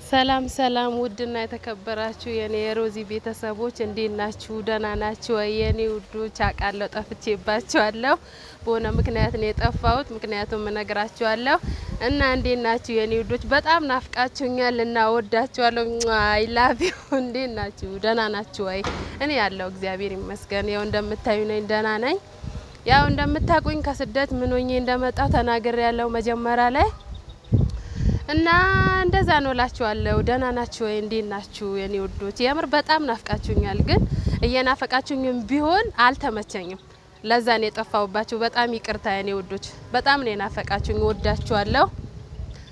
ሰላም ሰላም ውድና የተከበራችሁ የኔ የሮዚ ቤተሰቦች እንዴት ናችሁ? ደህና ናችሁ ወይ? የኔ ውዶች አውቃለሁ ጠፍቼባችኋለሁ። በሆነ ምክንያት ነው የጠፋሁት። ምክንያቱም እነግራችኋለሁ እና እንዴት ናችሁ የኔ ውዶች? በጣም ናፍቃችሁኛል እና ወዳችኋለሁ። አይ ላቭ ዩ። እንዴት ናችሁ? ደህና ናችሁ ወይ? እኔ ያለው እግዚአብሔር ይመስገን። ያው እንደምታዩ ነኝ፣ ደህና ነኝ። ያው እንደምታቁኝ ከስደት ምን ሆኜ እንደመጣው ተናግሬ ያለው መጀመሪያ ላይ እና እንደዛ ነው እላችኋለሁ። ደህና ናችሁ ወይ? እንዴት ናችሁ የኔ ውዶች? የምር በጣም ናፍቃችሁኛል፣ ግን እየናፈቃችሁኝም ቢሆን አልተመቸኝም። ለዛ ነው የጠፋሁባችሁ። በጣም ይቅርታ የኔ ውዶች፣ በጣም ነው የናፈቃችሁኝ። ወዳችኋለሁ።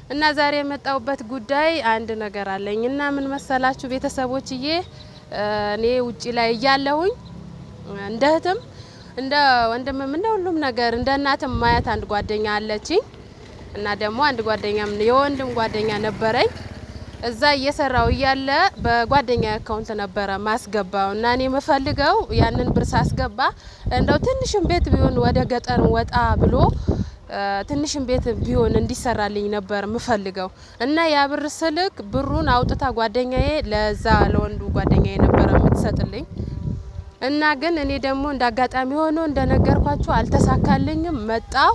እና ዛሬ የመጣሁበት ጉዳይ አንድ ነገር አለኝ እና ምን መሰላችሁ ቤተሰቦችዬ፣ እኔ ውጪ ላይ እያለሁኝ እንደ እህትም እንደ ወንድምም እንደ ሁሉም ነገር እንደ እናትም ማያት አንድ ጓደኛ አለችኝ እና ደግሞ አንድ ጓደኛም የወንድም ጓደኛ ነበረኝ። እዛ እየሰራው እያለ በጓደኛ አካውንት ነበረ ማስገባው እና እኔ የምፈልገው ያንን ብር ሳስገባ እንደው ትንሽም ቤት ቢሆን ወደ ገጠር ወጣ ብሎ ትንሽም ቤት ቢሆን እንዲሰራልኝ ነበር የምፈልገው እና ያ ብር ስልክ ብሩን አውጥታ ጓደኛዬ ለዛ ለወንዱ ጓደኛዬ ነበር የምትሰጥልኝ እና ግን እኔ ደግሞ እንዳጋጣሚ ሆኖ እንደነገርኳችሁ አልተሳካልኝም። መጣው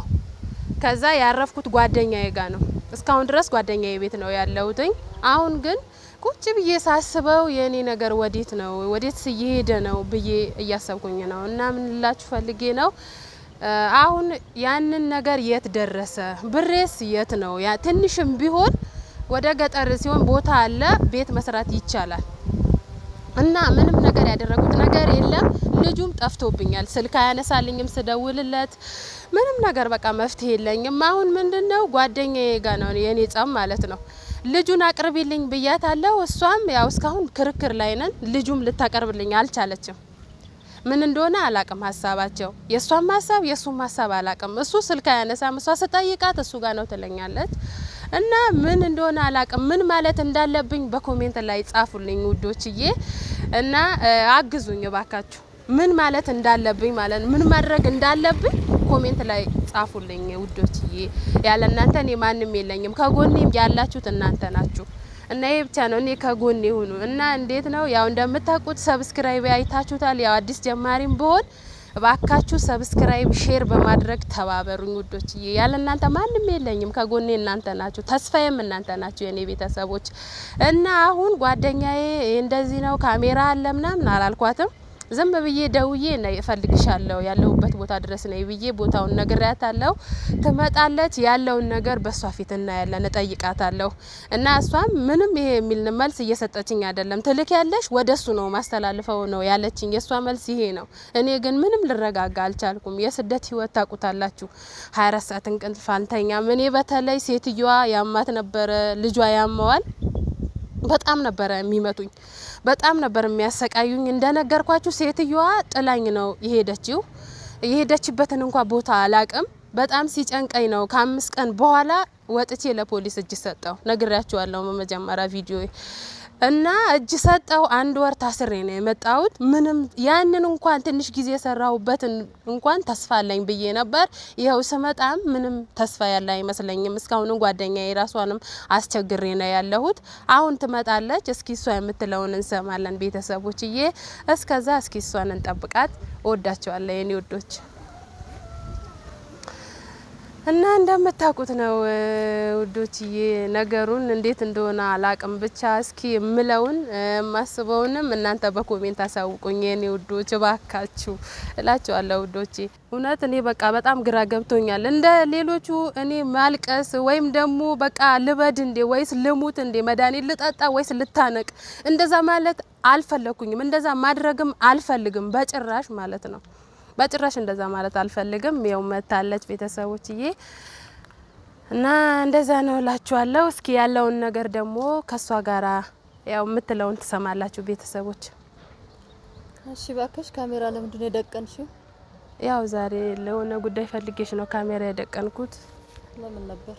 ከዛ ያረፍኩት ጓደኛዬ ጋር ነው። እስካሁን ድረስ ጓደኛዬ ቤት ነው ያለሁትኝ። አሁን ግን ቁጭ ብዬ ሳስበው የኔ ነገር ወዴት ነው ወዴት እየሄደ ነው ብዬ እያሰብኩኝ ነው እና ምን ልላችሁ ፈልጌ ነው አሁን ያንን ነገር የት ደረሰ? ብሬስ የት ነው? ያ ትንሽም ቢሆን ወደ ገጠር ሲሆን ቦታ አለ፣ ቤት መስራት ይቻላል። እና ምንም ነገር ያደረጉት ነገር የለም። ልጁም ጠፍቶብኛል። ስልክ አያነሳልኝም ስደውልለት ምንም ነገር በቃ መፍትሄ የለኝም። አሁን ምንድነው ጓደኛዬ ጋር ነው የኔ ጸም ማለት ነው። ልጁን አቅርቢልኝ ብያታለሁ። እሷም ያው እስካሁን ክርክር ላይ ነን። ልጁም ልታቀርብልኝ አልቻለችም። ምን እንደሆነ አላቅም ሀሳባቸው። የሷም ሀሳብ የሱም ሀሳብ አላቅም። እሱ ስልክ አያነሳም። እሷ ስጠይቃት እሱ ጋር ነው ትለኛለች። እና ምን እንደሆነ አላቅም። ምን ማለት እንዳለብኝ በኮሜንት ላይ ጻፉልኝ ውዶችዬ እና አግዙኝ ባካችሁ። ምን ማለት እንዳለብኝ ማለት ምን ማድረግ እንዳለብኝ ኮሜንት ላይ ጻፉልኝ ውዶችዬ። ያለ እናንተ እኔ ማንም የለኝም። ከጎኔም ያላችሁት እናንተ ናችሁ እና ይሄ ብቻ ነው። እኔ ከጎኔ ሁኑ እና እንዴት ነው ያው እንደምታውቁት ሰብስክራይብ አይታችሁታል። ያው አዲስ ጀማሪም ብሆን ባካችሁ ሰብስክራይብ ሼር በማድረግ ተባበሩኝ ውዶችዬ። ያለ እናንተ ማንም የለኝም። ከጎኔ እናንተ ናችሁ። ተስፋዬም እናንተ ናችሁ የኔ ቤተሰቦች። እና አሁን ጓደኛዬ እንደዚህ ነው ካሜራ አለ ምናምን አላልኳትም። ዝም ብዬ ደውዬ ነው እፈልግሻለሁ ያለሁበት ቦታ ድረስ ነው ብዬ ቦታውን ነግሬያታለሁ። ትመጣለች። ያለውን ነገር በሷ ፊት እናያለን፣ እጠይቃታለሁ እና እሷም ምንም ይሄ የሚል መልስ እየሰጠችኝ አይደለም። ትልክ ያለሽ ወደሱ ነው ማስተላልፈው ነው ያለችኝ። የሷ መልስ ይሄ ነው። እኔ ግን ምንም ልረጋጋ አልቻልኩም። የስደት ህይወት ታውቁታላችሁ። 24 ሰዓት እንቅልፍ አልተኛም። እኔ በተለይ ሴትዮዋ ያማት ነበረ፣ ልጇ ያመዋል። በጣም ነበር የሚመቱኝ፣ በጣም ነበር የሚያሰቃዩኝ። እንደነገርኳችሁ ሴትዮዋ ጥላኝ ነው የሄደችው። የሄደችበትን እንኳን ቦታ አላቅም። በጣም ሲጨንቀኝ ነው ከ5 ቀን በኋላ ወጥቼ ለፖሊስ እጅ ሰጠው። ነግሬያችኋለሁ በመጀመሪያ ቪዲዮ እና እጅ ሰጠው። 1 ወር ታስሬ ነው የመጣሁት። ምንም ያንን እንኳን ትንሽ ጊዜ ሰራሁበትን እንኳን ተስፋ አለኝ ብዬ ነበር። ይኸው ስመጣም ምንም ተስፋ ያለ አይመስለኝም። እስካሁንም ጓደኛዬ ራሷንም አስቸግሬ ነው ያለሁት። አሁን ትመጣለች። እስኪ እሷ የምትለውን እንሰማለን ቤተሰቦችዬ። እስከዛ እስኪ እሷን እንጠብቃት። እወዳቸዋለሁ የኔ ወዶች እና እንደምታውቁት ነው ውዶችዬ። ነገሩን እንዴት እንደሆነ አላቅም። ብቻ እስኪ ምለውን ማስበውንም እናንተ በኮሜንት አሳውቁኝ የኔ ውዶች ባካችሁ እላችኋለሁ ውዶቼ። እውነት እኔ በቃ በጣም ግራ ገብቶኛል። እንደ ሌሎቹ እኔ ማልቀስ ወይም ደግሞ በቃ ልበድ እንዴ ወይስ ልሙት እንዴ መድኃኒት ልጠጣ ወይስ ልታነቅ እንደዛ ማለት አልፈለኩኝም። እንደዛ ማድረግም አልፈልግም በጭራሽ ማለት ነው። በጭራሽ እንደዛ ማለት አልፈልግም። ያው መታለች ቤተሰቦችዬ እና እንደዛ ነው እላችኋለሁ። እስኪ ያለውን ነገር ደግሞ ከሷ ጋራ ያው የምትለውን ትሰማላችሁ ቤተሰቦች። እሺ ባክሽ ካሜራ ለምንድን ነው የደቀንሽው? ያው ዛሬ ለሆነ ጉዳይ ፈልጌሽ ነው ካሜራ የደቀንኩት። ለምን ነበር?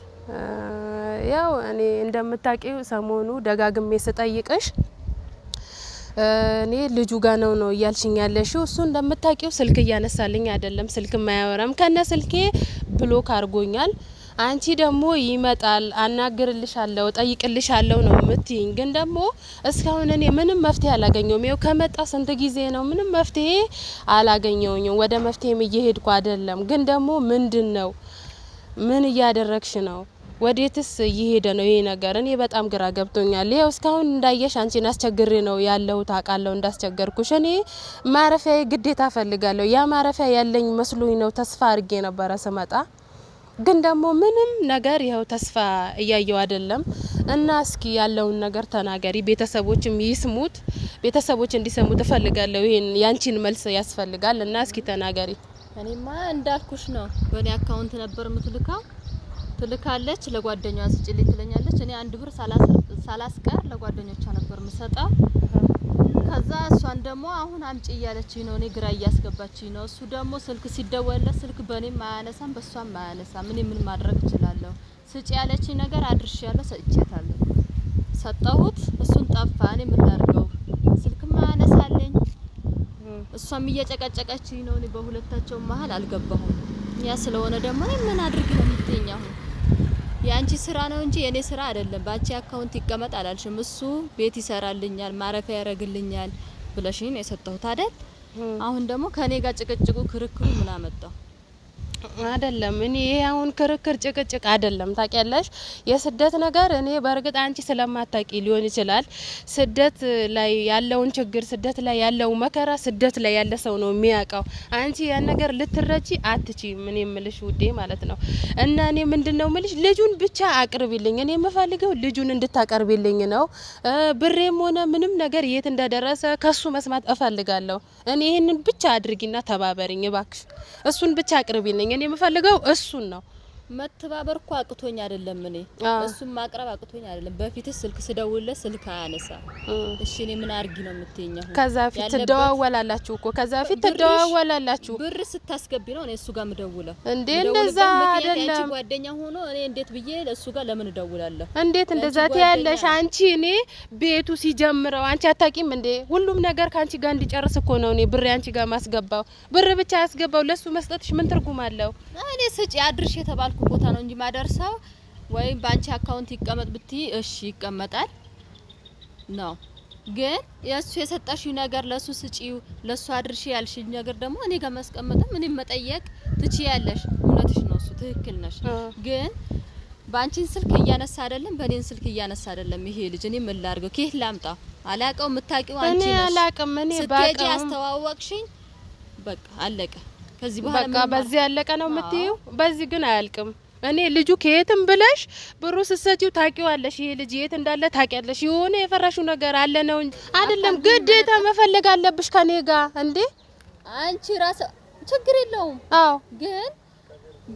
ያው እኔ እንደምታውቂው ሰሞኑ ደጋግሜ ስጠይቅሽ እኔ ልጁ ጋር ነው እያልሽኝ ያለሽው። እሱ እንደምታውቂው ስልክ እያነሳልኝ አይደለም፣ ስልክ ማያወራም። ከነ ስልኬ ብሎክ አድርጎኛል። አንቺ ደግሞ ይመጣል አናግርልሻለሁ ጠይቅልሻለሁ ነው የምትይኝ። ግን ደግሞ እስካሁን እኔ ምንም መፍትሄ አላገኘውም። ይኸው ከመጣ ስንት ጊዜ ነው? ምንም መፍትሄ አላገኘውኝም። ወደ መፍትሄም እየሄድኩ አይደለም። ግን ደግሞ ምንድነው? ምን እያደረግሽ ነው? ወዴትስ እየሄደ ነው ይሄ ነገር? እኔ በጣም ግራ ገብቶኛል። ይኸው እስካሁን እንዳየሽ አንቺን አስቸግሬ ነው ያለው ታውቃለሁ እንዳስቸገርኩሽ። እኔ ማረፊያ ግዴታ ፈልጋለሁ። ያ ማረፊያ ያለኝ መስሎኝ ነው ተስፋ አድርጌ ነበረ ስመጣ። ግን ደግሞ ምንም ነገር ይኸው ተስፋ እያየው አይደለም። እና እስኪ ያለውን ነገር ተናገሪ፣ ቤተሰቦችም ይስሙት። ቤተሰቦች እንዲሰሙት እፈልጋለሁ። ይሄን ያንቺን መልስ ያስፈልጋል። እና እስኪ ተናገሪ። እኔማ እንዳልኩሽ ነው። በእኔ አካውንት ነበር የምትልካው ትልካለች፣ ለጓደኛዋ ስጭልኝ ትለኛለች። እኔ 1 ብር ሳላስቀር ለጓደኞቿ ነበር የምሰጠው። ከዛ እሷን ደግሞ አሁን አምጪ እያለችኝ ነው። እኔ ግራ እያስገባችኝ ነው። እሱ ደግሞ ስልክ ሲደወልለት ስልክ በእኔም አያነሳም በሷም አያነሳም። እኔ ምን ማድረግ እችላለሁ? ስጪ ያለችኝ ነገር አድርሻለሁ፣ ሰጥቻታለሁ። ሰጠሁት፣ እሱን ጠፋ። እኔ ምን ላድርገው? ስልክም አያነሳልኝ፣ እሷም እየጨቀጨቀችኝ ነው። እኔ በሁለታቸው መሀል አልገባሁም። ያ ስለሆነ ደግሞ እኔ ምን አድርግ ነው የምትይኝ? አሁን የአንቺ ስራ ነው እንጂ የኔ ስራ አይደለም። ባንቺ አካውንት ይቀመጥ አላልሽም። እሱ ቤት ይሰራልኛል ማረፊያ ያረግልኛል ብለሽኝ ነው የሰጠሁት አይደል? አሁን ደግሞ ከኔ ጋር ጭቅጭቁ ክርክሩ ምን አመጣው? አይደለም እኔ ይሄ አሁን ክርክር ጭቅጭቅ አይደለም። ታውቂያለሽ የስደት ነገር እኔ በእርግጥ አንቺ ስለማታቂ ሊሆን ይችላል። ስደት ላይ ያለውን ችግር፣ ስደት ላይ ያለው መከራ፣ ስደት ላይ ያለ ሰው ነው የሚያውቀው። አንቺ ያን ነገር ልትረጂ አትችይም። ምን የምልሽ ውዴ ማለት ነው። እና እኔ ምንድነው ምልሽ ልጁን ብቻ አቅርቢልኝ። እኔ የምፈልገው ልጁን እንድታቀርቢልኝ ነው። ብሬም ሆነ ምንም ነገር የት እንደደረሰ ከሱ መስማት እፈልጋለሁ። እኔ ይሄንን ብቻ አድርጊና ተባበሪኝ እባክሽ። እሱን ብቻ አቅርቢልኝ። እኔ የምፈልገው እሱን ነው። መተባበር እኮ አቅቶኝ አይደለም። እኔ እሱን ማቅረብ አቅቶኝ አይደለም። በፊት ስልክ ስደውልለት ስልክ አያነሳ። እሺ እኔ ምን አርጊ ነው የምትይኝ? አሁን ከዛ ፊት ትደዋወላላችሁ እኮ ከዛ ፊት ትደዋወላላችሁ። ብር ስታስገቢ ነው እኔ እሱ ጋር ምደውለው እንዴ? እንደዛ አይደለም። ጓደኛ ሆኖ እኔ እንዴት ብዬ ለሱ ጋር ለምን እደውላለሁ? እንዴት እንደዛ ትያለሽ አንቺ? እኔ ቤቱ ሲጀምረው አንቺ አታቂም እንዴ? ሁሉም ነገር ካንቺ ጋር እንዲጨርስ እኮ ነው እኔ ብር አንቺ ጋር ማስገባው። ብር ብቻ ያስገባው ለሱ መስጠትሽ ምን ትርጉም አለው? እኔ ስጪ አድርሽ የተባልኩ ቦታ ነው እንጂ ማደርሰው ወይም ባንቺ አካውንት ይቀመጥ ብትይ እሺ ይቀመጣል ነው። ግን የሱ የሰጣሽው ነገር ለሱ ስጪው ለሱ አድርሽ ያልሽኝ ነገር ደግሞ እኔ ጋር ማስቀመጥም እኔ መጠየቅ ትችያለሽ። እውነትሽ ነው፣ እሱ ትክክል ነሽ። ግን ባንቺን ስልክ እያነሳ አይደለም፣ በኔን ስልክ እያነሳ አይደለም ይሄ ልጅ። እኔ ምን ላድርገው? ከየት ላምጣ? አላቀው። የምታቂው አንቺ ነሽ። እኔ አላቅም። እኔ ባቀ ያስተዋወቅሽኝ በቃ አለቀ። ከዚህ በኋላ በቃ በዚህ ያለቀ ነው የምትይው? በዚህ ግን አያልቅም። እኔ ልጁ ከየትም ብለሽ ብሩ ስሰጪው ታቂዋለሽ። ይሄ ልጅ የት እንዳለ ታቂያለሽ። የሆነ የፈራሹ ነገር አለ ነው አይደለም? ግዴታ መፈለግ አለብሽ ከኔ ጋር እንዴ? አንቺ ራስ ችግር የለውም። አዎ ግን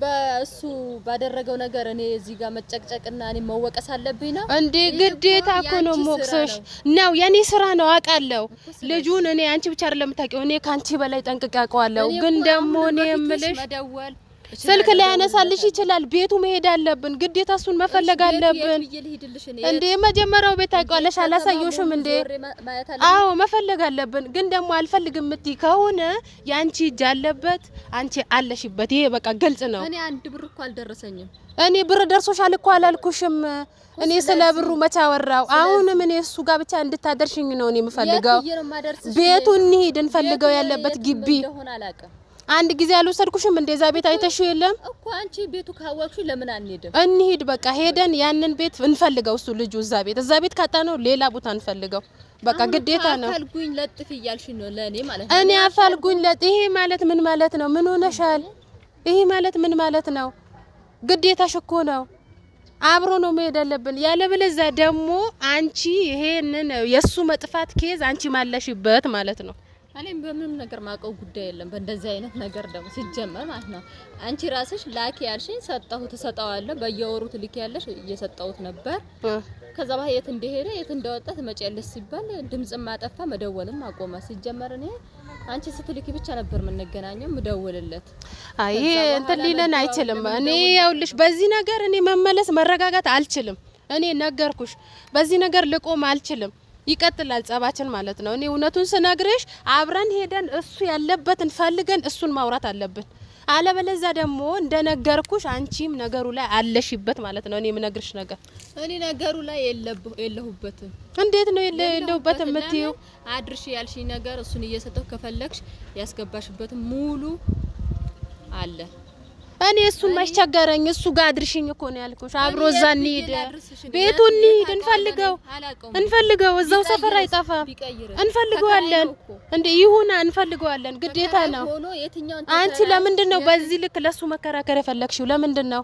በእሱ ባደረገው ነገር እኔ እዚህ ጋር መጨቅጨቅና እኔ መወቀስ አለብኝ ነው እንዴ? ግዴታ እኮ ነው ሞክሰሽ ነው የኔ ስራ ነው አውቃለሁ። ልጁን እኔ አንቺ ብቻ አይደለም የምታውቂው፣ እኔ ካንቺ በላይ ጠንቅቄ አውቀዋለሁ። ግን ደግሞ እኔ የምልሽ ስልክ ላይ ያነሳልሽ ይችላል። ቤቱ መሄድ አለብን ግዴታ፣ እሱን መፈለግ አለብን እንዴ? መጀመሪያው ቤት ታውቂዋለሽ፣ አላሳየሽም እንዴ? አዎ መፈለግ አለብን። ግን ደግሞ አልፈልግም እምትይ ከሆነ ያንቺ እጅ አለበት፣ አንቺ አለሽበት። ይሄ በቃ ግልጽ ነው። እኔ 1 ብር እኮ አልደረሰኝም። እኔ ብር ደርሶሻል እኮ አላልኩሽም? እኔ ስለ ብሩ መቻ ወራው። አሁንም እኔ እሱ ጋር ብቻ እንድታደርሽኝ ነው እኔ የምፈልገው። ቤቱን እንሂድ፣ እንፈልገው ያለበት ግቢ። አንድ ጊዜ አልወሰድኩሽም እንደዛ ቤት አይተሽው የለም እኮ አንቺ። ቤቱ ካወቅሽ ለምን አንሄድም? እንሂድ በቃ ሄደን ያንን ቤት እንፈልገው። እሱ ልጁ እዛ ቤት ካጣ ነው ሌላ ቦታ እንፈልገው። በቃ ግዴታ ነው። አፋልጉኝ ለጥፍ እያልሽ ነው ለኔ ማለት ነው? እኔ አፋልጉኝ ለጥ ይሄ ማለት ምን ማለት ነው? ምን ሆነሻል? ይሄ ማለት ምን ማለት ነው? ግዴታሽ እኮ ነው። አብሮ ነው መሄድ አለብን። ያለበለዚያ ደግሞ አንቺ ይሄንን የሱ መጥፋት ኬዝ አንቺ ማለሽበት ማለት ነው። እኔም በምንም ነገር ማቀው ጉዳይ የለም። በእንደዚህ አይነት ነገር ደግሞ ሲጀመር ማለት ነው አንቺ ራስሽ ላኪ ያልሽኝ ሰጣሁት፣ ተሰጣዋለሁ። በየወሩ ትልኪ ያለሽ እየሰጣሁት ነበር። ከዛ በኋላ የት እንደሄደ የት እንደወጣ ትመጪያለሽ ሲባል ድምጽም ማጠፋ መደወልም አቆመ። ሲጀመር እኔ አንቺ ስትልኪ ብቻ ነበር የምንገናኘው ምደውልለት። አይ እንትን ሊለን አይችልም። እኔ ያውልሽ በዚህ ነገር እኔ መመለስ መረጋጋት አልችልም። እኔ ነገርኩሽ፣ በዚህ ነገር ልቆም አልችልም። ይቀጥላል ጸባችን ማለት ነው። እኔ እውነቱን ስነግርሽ አብረን ሄደን እሱ ያለበትን ፈልገን እሱን ማውራት አለብን። አለበለዛ ደግሞ እንደነገርኩሽ አንቺም ነገሩ ላይ አለሽበት ማለት ነው። እኔ የምነግርሽ ነገር እኔ ነገሩ ላይ የለሁበትም። እንዴት ነው የለሁበትም የምትይው? አድርሽ ያልሽኝ ነገር እሱን እየሰጠው ከፈለግሽ ያስገባሽበት ሙሉ አለ። እኔ እሱን ማይቸገረኝ እሱ ጋር አድርሽኝ እኮ ነው ያልኩሽ። አብሮ እዛ እንሂድ፣ ቤቱን እንሂድ፣ እንፈልገው እዛው ሰፈር አይጠፋም። እንፈልገዋለን እንዴ ይሁን እንፈልገዋለን፣ ግዴታ ነው። አንቺ ለምንድን ነው በዚህ ልክ ለሱ መከራከር የፈለግሽው? ለምንድን ነው?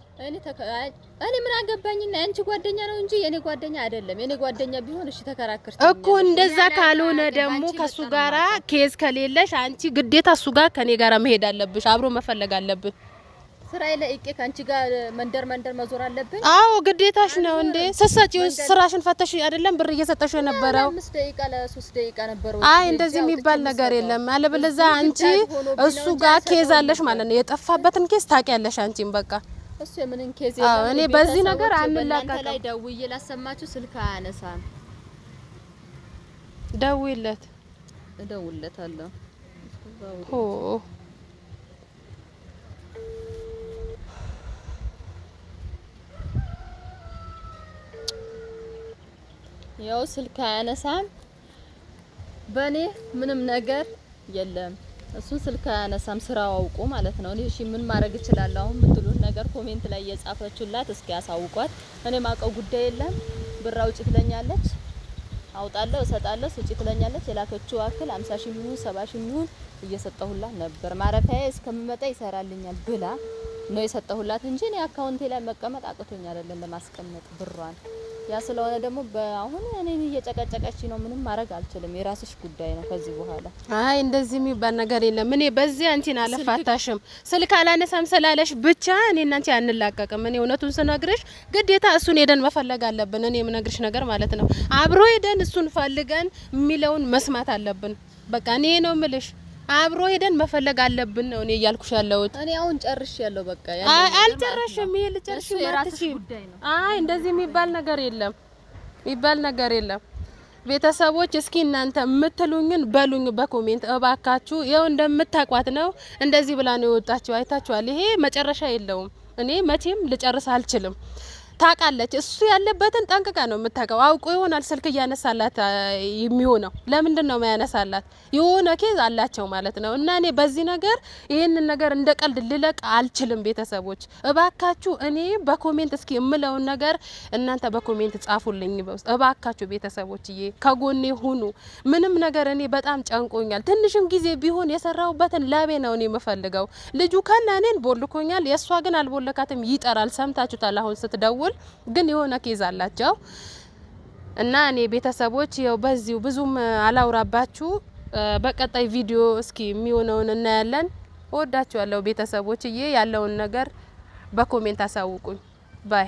እኔ ምን አገባኝና አንቺ ጓደኛ ነው እንጂ የኔ ጓደኛ አይደለም። የኔ ጓደኛ ቢሆን እሺ ተከራከርሽ እኮ። እንደዛ ካልሆነ ደግሞ ከሱ ጋራ ኬዝ ከሌለሽ አንቺ ግዴታ እሱ ጋር ከኔ ጋራ መሄድ አለብሽ፣ አብሮ መፈለግ አለብን። ስራዬ ላይ ከአንቺ ጋር መንደር መዞር አለብን። አዎ ግዴታሽ ነው እንዴ። ሰሳጪው ስራሽን ፈተሽ አይደለም ብር እየሰጠሽ የነበረው 5 ደቂቃ ለ3 ደቂቃ ነበረው። አይ እንደዚህ የሚባል ነገር የለም። አለበለዛ አንቺ እሱ ጋር ኬዝ አለሽ ማለት ነው። የጠፋበትን ኬዝ ታውቂያለሽ አንቺም በቃ እሱ የምንን ኬዝ የለም። አዎ እኔ በዚህ ነገር አንላቀቅም። ላይ ደውዬ ላሰማችሁ፣ ስልክ አያነሳም። ደውይለት፣ እደውልለታለሁ። ኦ ያው ስልክ አያነሳም። በኔ ምንም ነገር የለም። እሱን ስልክ አያነሳም፣ ስራው አውቆ ማለት ነው። እኔ እሺ ምን ማድረግ እችላለሁ? አሁን የምትሉት ነገር ኮሜንት ላይ እየጻፈችላት እስኪ ያሳውቋት። እኔ ማቀው ጉዳይ የለም። ብር አውጪ ትለኛለች፣ አውጣለሁ፣ እሰጣለሁ፣ ስጪ ትለኛለች። የላከችው አክል 50 ሺህ ይሁን 70 ሺህ ይሁን እየሰጠሁላት ነበር። ማረፊያዬ እስከምመጣ ይሰራልኛል ብላ ነው የሰጠሁላት እንጂ እኔ አካውንቴ ላይ መቀመጥ አቅቶኝ አይደለም ለማስቀመጥ ብሯን። ያ ስለሆነ ደግሞ በአሁን እኔን እየጨቀጨቀች ነው። ምንም ማድረግ አልችልም። የራስሽ ጉዳይ ነው ከዚህ በኋላ። አይ እንደዚህ የሚባል ነገር የለም። እኔ በዚህ አንቺን አለፋታሽም። ስልክ አላነሳም ስላለሽ ብቻ እኔ እና አንቺ አንላቀቅም። እኔ እውነቱን ስነግርሽ ግዴታ እሱን ሄደን መፈለግ አለብን። እኔ የምነግርሽ ነገር ማለት ነው። አብሮ ሄደን እሱን ፈልገን የሚለውን መስማት አለብን። በቃ እኔ ነው የምልሽ። አብሮ ሄደን መፈለግ አለብን ነው እኔ እያልኩሽ ያለሁት። እኔ አሁን ጨርሽ ያለው በቃ አልጨረሽም። ይሄ ልጨርሽ ማለት አይ እንደዚህ የሚባል ነገር የለም። ቤተሰቦች እስኪ እናንተ የምትሉኝን በሉኝ በኮሜንት እባካችሁ። ይኸው እንደምታቋት ነው እንደዚህ ብላ ነው የወጣችው። አይታችኋል። ይሄ መጨረሻ የለውም። እኔ መቼም ልጨርስ አልችልም። ታውቃለች። እሱ ያለበትን ጠንቅቃ ነው የምታውቀው። አውቆ ይሆናል ስልክ እያነሳላት የሚሆነው። ለምንድን ነው ማያነሳላት? የሆነ ኬዝ አላቸው ማለት ነው። እና እኔ በዚህ ነገር ይሄንን ነገር እንደ ቀልድ ልለቅ አልችልም። ቤተሰቦች እባካችሁ እኔ በኮሜንት እስኪ የምለውን ነገር እናንተ በኮሜንት ጻፉልኝ በውስጥ እባካችሁ። ቤተሰቦችዬ ከጎኔ ሁኑ። ምንም ነገር እኔ በጣም ጨንቆኛል። ትንሽም ጊዜ ቢሆን የሰራሁበትን ላቤ ነው እኔ የምፈልገው። ልጁ ከና እኔን ቦልኮኛል። የሷ ግን አልቦለካትም። ይጠራል። ሰምታችሁታል አሁን ስትደውል ግን የሆነ ኬዝ አላቸው። እና እኔ ቤተሰቦች ያው በዚሁ ብዙም አላውራባችሁ። በቀጣይ ቪዲዮ እስኪ የሚሆነውን እናያለን። እወዳችኋለሁ ቤተሰቦችዬ። ያለውን ነገር በኮሜንት አሳውቁኝ። ባይ